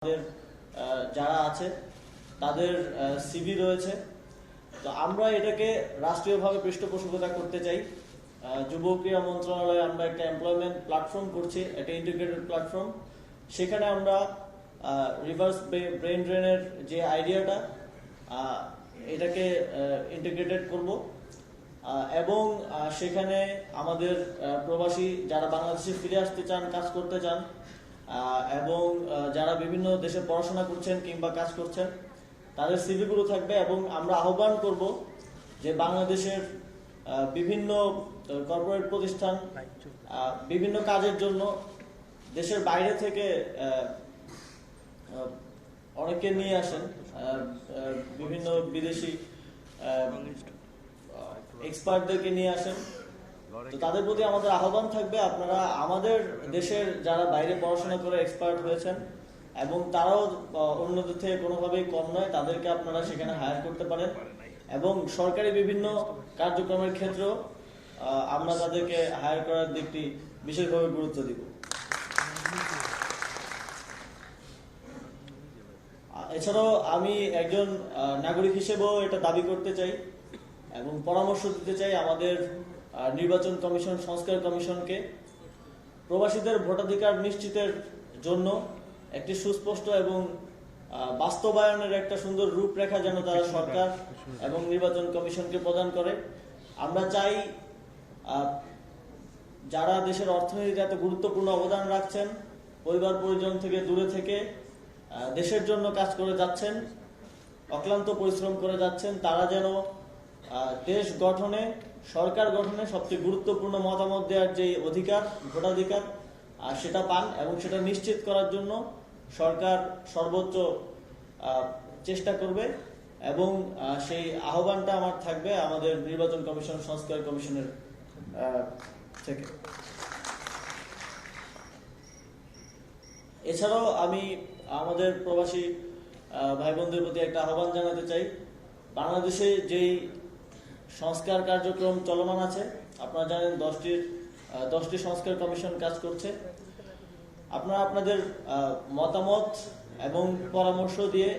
আমাদের যারা আছে তাদের সিভি রয়েছে। তো আমরা এটাকে রাষ্ট্রীয়ভাবে পৃষ্ঠপোষকতা করতে চাই। যুব ক্রীড়া মন্ত্রণালয়ে আমরা একটা এমপ্লয়মেন্ট প্ল্যাটফর্ম করছি, একটা ইন্টিগ্রেটেড প্ল্যাটফর্ম। সেখানে আমরা রিভার্স ব্রেন ড্রেনের যে আইডিয়াটা এটাকে ইন্টিগ্রেটেড করব এবং সেখানে আমাদের প্রবাসী যারা বাংলাদেশে ফিরে আসতে চান, কাজ করতে চান এবং যারা বিভিন্ন দেশে পড়াশোনা করছেন কিংবা কাজ করছেন তাদের সিভিগুলো থাকবে। এবং আমরা আহ্বান করব যে বাংলাদেশের বিভিন্ন কর্পোরেট প্রতিষ্ঠান বিভিন্ন কাজের জন্য দেশের বাইরে থেকে অনেকে নিয়ে আসেন, বিভিন্ন বিদেশি এক্সপার্টদেরকে নিয়ে আসেন। তো তাদের প্রতি আমাদের আহ্বান থাকবে, আপনারা আমাদের দেশের যারা বাইরে পড়াশোনা করে এক্সপার্ট হয়েছেন এবং তারাও অন্যদের থেকে কোনোভাবেই কম নয়, তাদেরকে আপনারা সেখানে হায়ার করতে পারেন এবং সরকারি বিভিন্ন কার্যক্রমের ক্ষেত্রেও আমরা তাদেরকে হায়ার করার দিকটি বিশেষভাবে গুরুত্ব দিব। এছাড়াও আমি একজন নাগরিক হিসেবেও এটা দাবি করতে চাই এবং পরামর্শ দিতে চাই আমাদের নির্বাচন কমিশন, সংস্কার কমিশনকে প্রবাসীদের ভোটাধিকার নিশ্চিতের জন্য একটি সুস্পষ্ট এবং বাস্তবায়নের একটা সুন্দর রূপরেখা যেন তারা সরকার এবং নির্বাচন কমিশনকে প্রদান করে। আমরা চাই যারা দেশের অর্থনীতিতে এত গুরুত্বপূর্ণ অবদান রাখছেন, পরিবার পরিজন থেকে দূরে থেকে দেশের জন্য কাজ করে যাচ্ছেন, অক্লান্ত পরিশ্রম করে যাচ্ছেন, তারা যেন দেশ গঠনে, সরকার গঠনে সবচেয়ে গুরুত্বপূর্ণ মতামত দেওয়ার যে অধিকার, ভোটাধিকার, সেটা পান এবং সেটা নিশ্চিত করার জন্য সরকার সর্বোচ্চ চেষ্টা করবে এবং সেই আহ্বানটা আমার থাকবে আমাদের নির্বাচন কমিশন, সংস্কার কমিশনের থেকে। এছাড়াও আমি আমাদের প্রবাসী ভাই বোনদের প্রতি একটা আহ্বান জানাতে চাই। বাংলাদেশে যেই সংস্কার কার্যক্রম চলমান আছে, আপনারা জানেন 10টি সংস্কার কমিশন কাজ করছে। আপনারা আপনাদের মতামত এবং পরামর্শ দিয়ে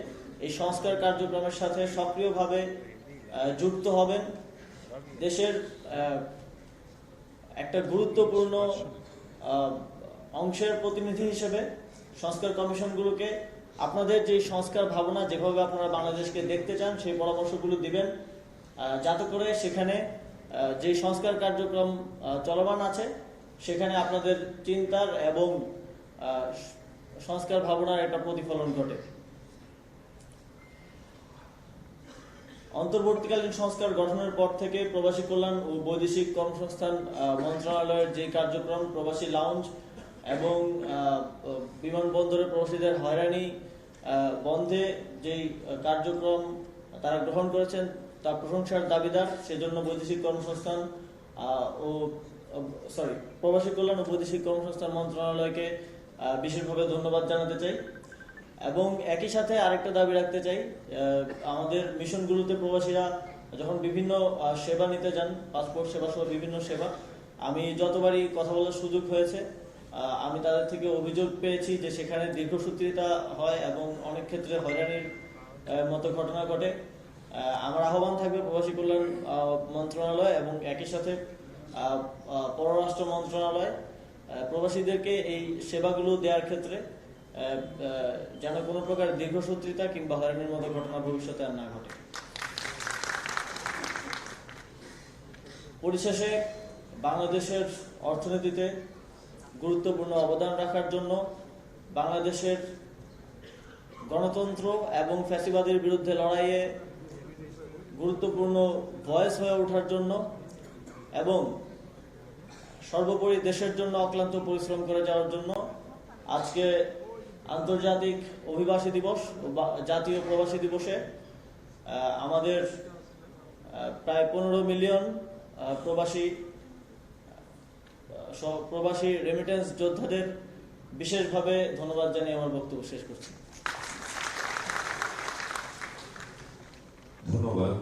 এই সংস্কার কার্যক্রমের সাথে সক্রিয়ভাবে যুক্ত হবেন। দেশের একটা গুরুত্বপূর্ণ অংশের প্রতিনিধি হিসেবে সংস্কার কমিশনগুলোকে আপনাদের যে সংস্কার ভাবনা, যেভাবে আপনারা বাংলাদেশকে দেখতে চান, সেই পরামর্শগুলো দিবেন যাতে করে সেখানে যে সংস্কার কার্যক্রম চলমান আছে সেখানে আপনাদের চিন্তার এবং সংস্কার ভাবনার একটা প্রতিফলন ঘটে। অন্তর্বর্তীকালীন সংস্কার গঠনের পর থেকে প্রবাসী কল্যাণ ও বৈদেশিক কর্মসংস্থান মন্ত্রণালয়ের যে কার্যক্রম, প্রবাসী লাউঞ্জ এবং বিমানবন্দরে প্রবাসীদের হয়রানি বন্ধে যেই কার্যক্রম তারা গ্রহণ করেছেন তার প্রশংসার দাবিদার। সেজন্য বৈদেশিক কর্মসংস্থান প্রবাসী কল্যাণ ও বৈদেশিক কর্মসংস্থান মন্ত্রণালয়কে বিশেষভাবে ধন্যবাদ জানাতে চাই এবং একই সাথে আরেকটা দাবি রাখতে চাই। আমাদের মিশনগুলোতে প্রবাসীরা যখন বিভিন্ন সেবা নিতে যান, পাসপোর্ট সেবা সহ বিভিন্ন সেবা, আমি যতবারই কথা বলার সুযোগ হয়েছে আমি তাদের থেকে অভিযোগ পেয়েছি যে সেখানে দীর্ঘসূত্রিতা হয় এবং অনেক ক্ষেত্রে হয়রানির মতো ঘটনা ঘটে। আমার আহ্বান থাকবে প্রবাসী কল্যাণ মন্ত্রণালয় এবং একই সাথে পররাষ্ট্র মন্ত্রণালয় প্রবাসীদেরকে এই সেবাগুলো দেওয়ার ক্ষেত্রে যেন কোনো প্রকার দীর্ঘসূত্রিতা কিংবা হয়রানির মতো ঘটনা ভবিষ্যতে আর না ঘটে। পরিশেষে বাংলাদেশের অর্থনীতিতে গুরুত্বপূর্ণ অবদান রাখার জন্য, বাংলাদেশের গণতন্ত্র এবং ফ্যাসিবাদের বিরুদ্ধে লড়াইয়ে গুরুত্বপূর্ণ ভয়েস হয়ে ওঠার জন্য এবং সর্বোপরি দেশের জন্য অক্লান্ত পরিশ্রম করে যাওয়ার জন্য আজকে আন্তর্জাতিক অভিবাসী দিবস ও জাতীয় প্রবাসী দিবসে আমাদের প্রায় 15 মিলিয়ন প্রবাসী রেমিটেন্স যোদ্ধাদের বিশেষভাবে ধন্যবাদ জানিয়ে আমার বক্তব্য শেষ করছি। ধন্যবাদ।